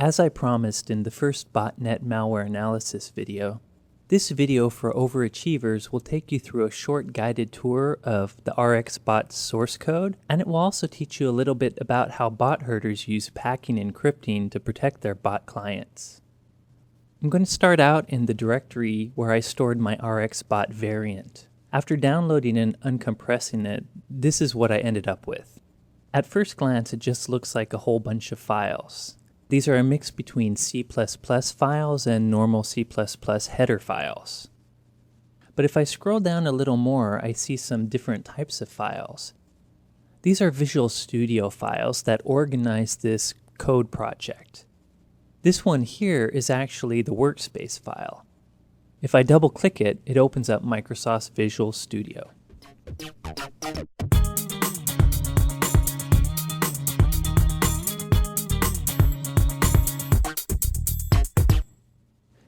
As I promised in the first botnet malware analysis video, this video for overachievers will take you through a short guided tour of the RxBot's source code, and it will also teach you a little bit about how bot herders use packing and encrypting to protect their bot clients. I'm going to start out in the directory where I stored my RxBot variant. After downloading and uncompressing it, this is what I ended up with. At first glance, it just looks like a whole bunch of files. These are a mix between C++ files and normal C++ header files. But if I scroll down a little more, I see some different types of files. These are Visual Studio files that organize this code project. This one here is actually the workspace file. If I double-click it, it opens up Microsoft's Visual Studio.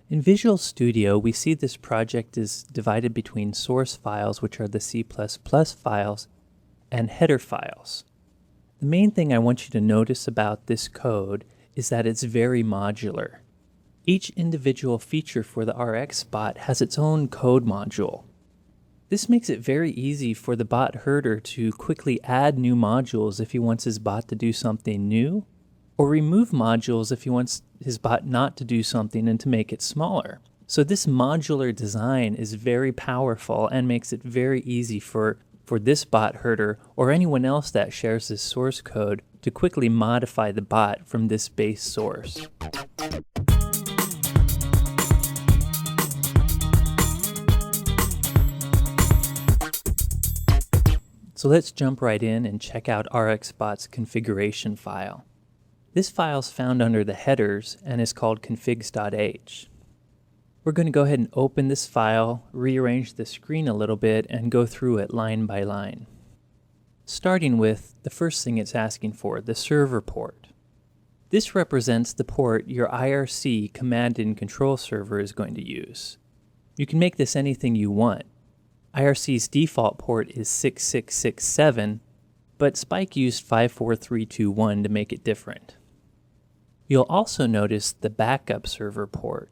In Visual Studio, we see this project is divided between source files, which are the C++ files, and header files. The main thing I want you to notice about this code is that it's very modular. Each individual feature for the RxBot has its own code module. This makes it very easy for the bot herder to quickly add new modules if he wants his bot to do something new, or remove modules if he wants his bot not to do something and to make it smaller. So this modular design is very powerful and makes it very easy for this bot herder or anyone else that shares this source code to quickly modify the bot from this base source. So let's jump right in and check out RxBot's configuration file. This file is found under the headers and is called configs.h. We're going to go ahead and open this file, rearrange the screen a little bit, and go through it line by line. Starting with the first thing it's asking for, the server port. This represents the port your IRC command and control server is going to use. You can make this anything you want. IRC's default port is 6667, but Spike used 54321 to make it different. You'll also notice the backup server port.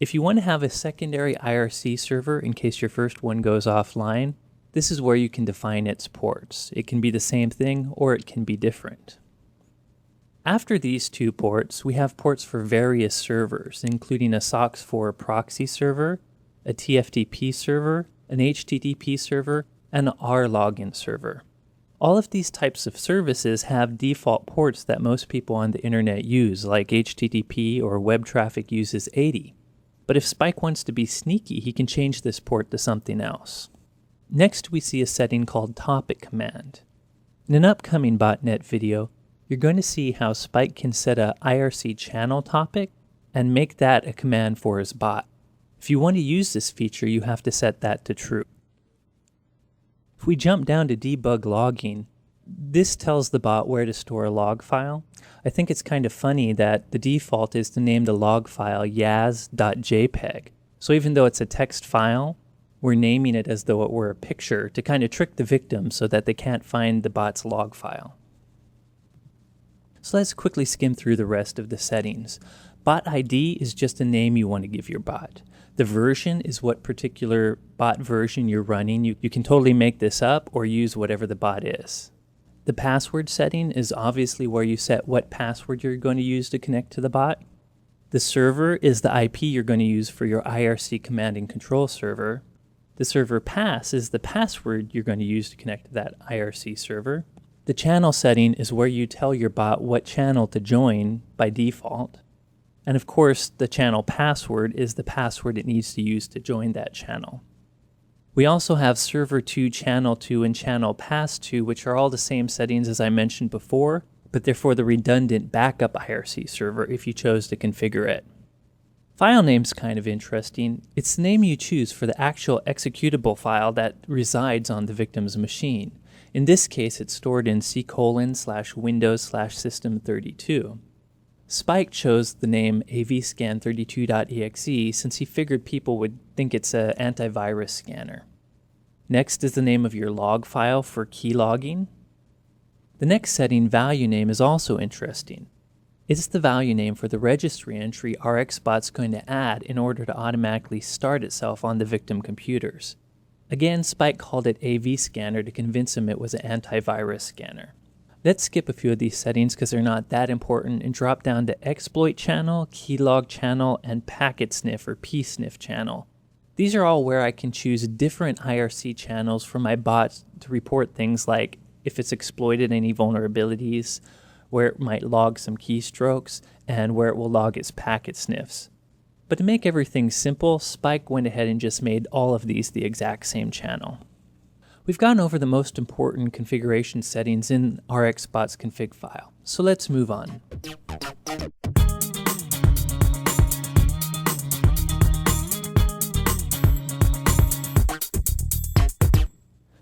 If you want to have a secondary IRC server in case your first one goes offline, this is where you can define its ports. It can be the same thing or it can be different. After these two ports, we have ports for various servers, including a SOCKS4 proxy server, a TFTP server, an HTTP server, and an R-login server. All of these types of services have default ports that most people on the internet use, like HTTP or web traffic uses 80. But if Spike wants to be sneaky, he can change this port to something else. Next, we see a setting called topic command. In an upcoming botnet video, you're going to see how Spike can set a IRC channel topic and make that a command for his bot. If you want to use this feature, you have to set that to true. If we jump down to debug logging, this tells the bot where to store a log file. I think it's kind of funny that the default is to name the log file yaz.jpg. So even though it's a text file, we're naming it as though it were a picture to kind of trick the victim so that they can't find the bot's log file. So let's quickly skim through the rest of the settings. Bot ID is just a name you want to give your bot. The version is what particular bot version you're running. You can totally make this up or use whatever the bot is. The password setting is obviously where you set what password you're going to use to connect to the bot. The server is the IP you're going to use for your IRC command and control server. The server pass is the password you're going to use to connect to that IRC server. The channel setting is where you tell your bot what channel to join by default. And of course, the channel password is the password it needs to use to join that channel. We also have server 2, channel 2, and channel pass 2, which are all the same settings as I mentioned before, but they're for the redundant backup IRC server if you chose to configure it. File name's kind of interesting. It's the name you choose for the actual executable file that resides on the victim's machine. In this case, it's stored in c:/windows/system32. Spike chose the name avscan32.exe since he figured people would think it's an antivirus scanner. Next is the name of your log file for keylogging. The next setting, value name, is also interesting. It's the value name for the registry entry RxBot's going to add in order to automatically start itself on the victim computers. Again, Spike called it AV scanner to convince him it was an antivirus scanner. Let's skip a few of these settings because they're not that important and drop down to exploit channel, keylog channel, and packet sniff or psniff channel. These are all where I can choose different IRC channels for my bot to report things like if it's exploited any vulnerabilities, where it might log some keystrokes, and where it will log its packet sniffs. But to make everything simple, Spike went ahead and just made all of these the exact same channel. We've gone over the most important configuration settings in RxBot's config file, so let's move on.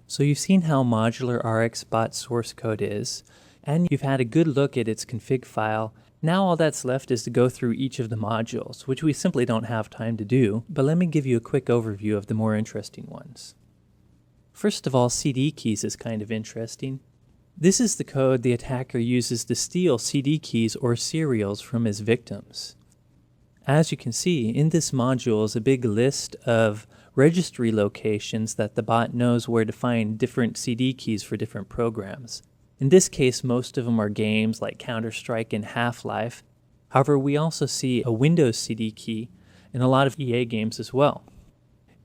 So you've seen how modular RxBot's source code is, and you've had a good look at its config file. Now all that's left is to go through each of the modules, which we simply don't have time to do, but let me give you a quick overview of the more interesting ones. First of all, CD keys is kind of interesting. This is the code the attacker uses to steal CD keys or serials from his victims. As you can see, in this module is a big list of registry locations that the bot knows where to find different CD keys for different programs. In this case, most of them are games like Counter-Strike and Half-Life. However, we also see a Windows CD key in a lot of EA games as well.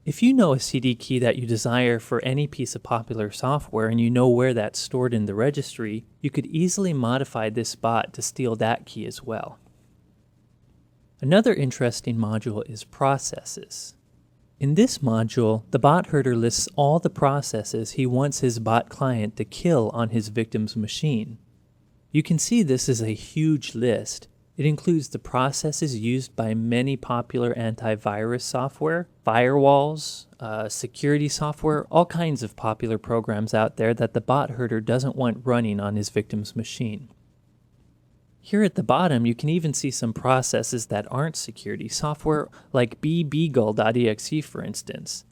If you know a CD key that you desire for any piece of popular software and you know where that's stored in the registry, you could easily modify this bot to steal that key as well. Another interesting module is processes. In this module, the bot herder lists all the processes he wants his bot client to kill on his victim's machine. You can see this is a huge list. It includes the processes used by many popular antivirus software, firewalls, security software, all kinds of popular programs out there that the bot herder doesn't want running on his victim's machine. Here at the bottom, you can even see some processes that aren't security software, like bbeagle.exe for instance.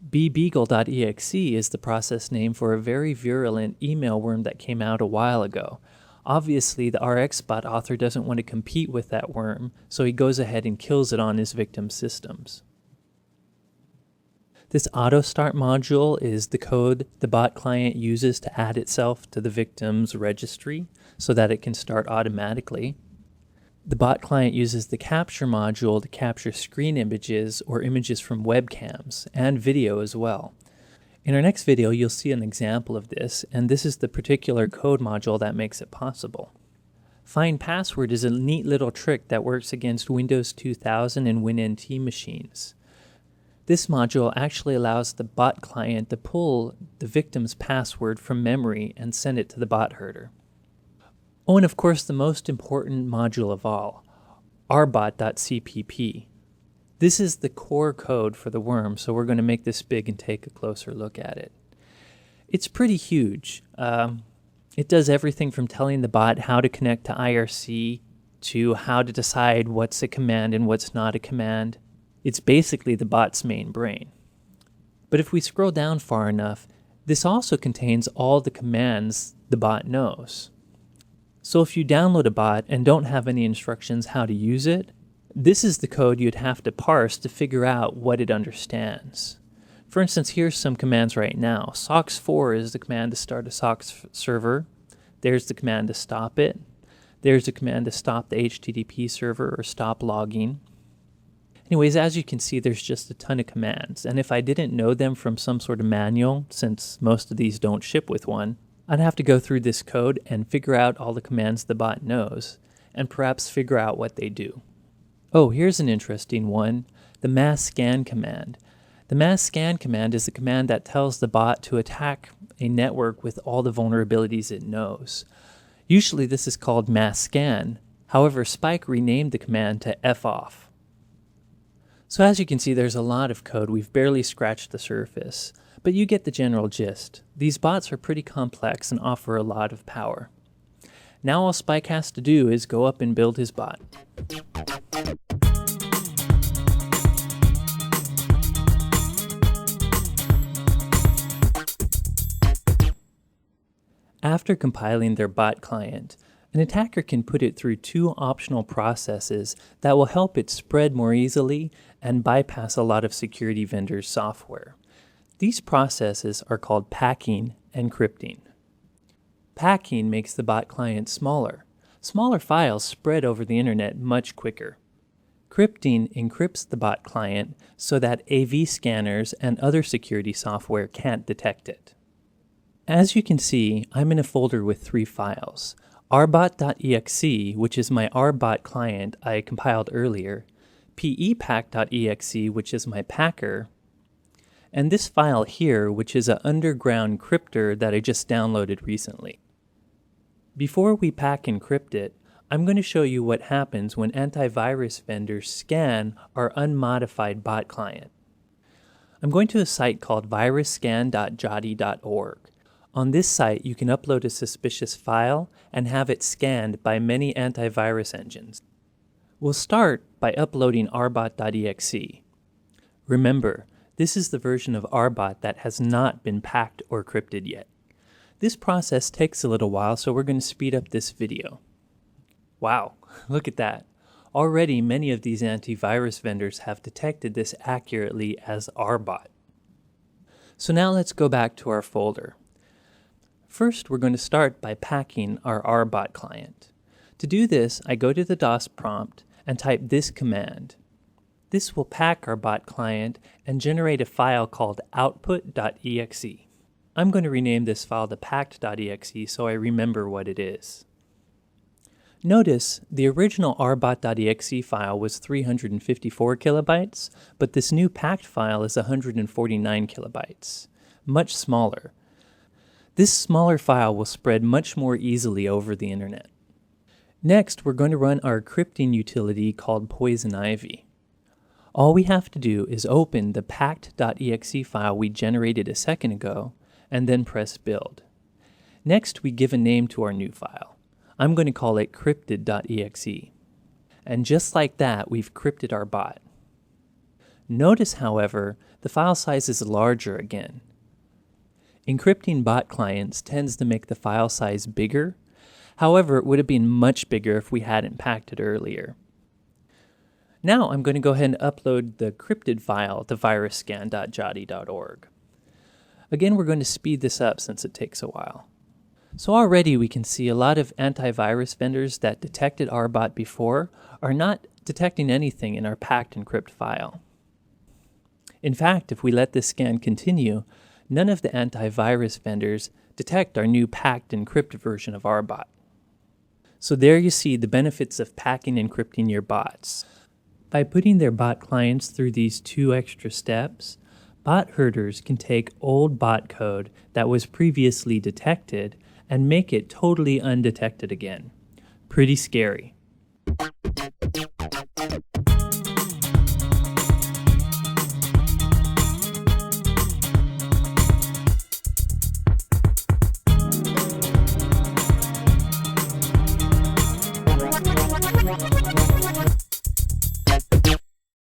bbeagle.exe is the process name for a very virulent email worm that came out a while ago. Obviously, the RxBot author doesn't want to compete with that worm, so he goes ahead and kills it on his victim's systems. This auto-start module is the code the bot client uses to add itself to the victim's registry so that it can start automatically. The bot client uses the capture module to capture screen images or images from webcams and video as well. In our next video, you'll see an example of this, and this is the particular code module that makes it possible. Find password is a neat little trick that works against Windows 2000 and WinNT machines. This module actually allows the bot client to pull the victim's password from memory and send it to the bot herder. Oh, and of course the most important module of all, rbot.cpp. This is the core code for the worm, so we're going to make this big and take a closer look at it. It's pretty huge. It does everything from telling the bot how to connect to IRC to how to decide what's a command and what's not a command. It's basically the bot's main brain. But if we scroll down far enough, this also contains all the commands the bot knows. So if you download a bot and don't have any instructions how to use it, this is the code you'd have to parse to figure out what it understands. For instance, here's some commands right now. SOX4 is the command to start a SOX server. There's the command to stop it. There's the command to stop the HTTP server or stop logging. Anyways, as you can see, there's just a ton of commands, and if I didn't know them from some sort of manual, since most of these don't ship with one, I'd have to go through this code and figure out all the commands the bot knows, and perhaps figure out what they do. Oh, here's an interesting one, the mass scan command. The mass scan command is the command that tells the bot to attack a network with all the vulnerabilities it knows. Usually this is called mass scan, however Spike renamed the command to foff. So as you can see, there's a lot of code. We've barely scratched the surface, but you get the general gist. These bots are pretty complex and offer a lot of power. Now all Spike has to do is go up and build his bot. After compiling their bot client, An attacker can put it through two optional processes that will help it spread more easily and bypass a lot of security vendors' software. These processes are called packing and crypting. Packing makes the bot client smaller. Smaller files spread over the internet much quicker. Crypting encrypts the bot client so that AV scanners and other security software can't detect it. As you can see, I'm in a folder with three files: rbot.exe, which is my rbot client I compiled earlier, pepack.exe, which is my packer, and this file here, which is an underground crypter that I just downloaded recently. Before we pack and crypt it, I'm going to show you what happens when antivirus vendors scan our unmodified bot client. I'm going to a site called virusscan.joti.org. On this site, you can upload a suspicious file and have it scanned by many antivirus engines. We'll start by uploading rbot.exe. Remember, this is the version of rbot that has not been packed or crypted yet. This process takes a little while, so we're going to speed up this video. Wow, look at that. Already many of these antivirus vendors have detected this accurately as rbot. So now let's go back to our folder. First, we're going to start by packing our rbot client. To do this, I go to the DOS prompt and type this command. This will pack our bot client and generate a file called output.exe. I'm going to rename this file to packed.exe so I remember what it is. Notice the original rbot.exe file was 354 kilobytes, but this new packed file is 149 kilobytes, much smaller. This smaller file will spread much more easily over the internet. Next, we're going to run our crypting utility called Poison Ivy. All we have to do is open the packed.exe file we generated a second ago, and then press build. Next, we give a name to our new file. I'm going to call it crypted.exe. And just like that, we've crypted our bot. Notice, however, the file size is larger again. Encrypting bot clients tends to make the file size bigger. However, it would have been much bigger if we hadn't packed it earlier. Now I'm going to go ahead and upload the crypted file to virusscan.joti.org. Again, we're going to speed this up since it takes a while. So already we can see a lot of antivirus vendors that detected our bot before are not detecting anything in our packed encrypt file. In fact, if we let this scan continue, none of the antivirus vendors detect our new packed encrypt version of our bot. So there you see the benefits of packing and encrypting your bots. By putting their bot clients through these two extra steps, bot herders can take old bot code that was previously detected and make it totally undetected again. Pretty scary.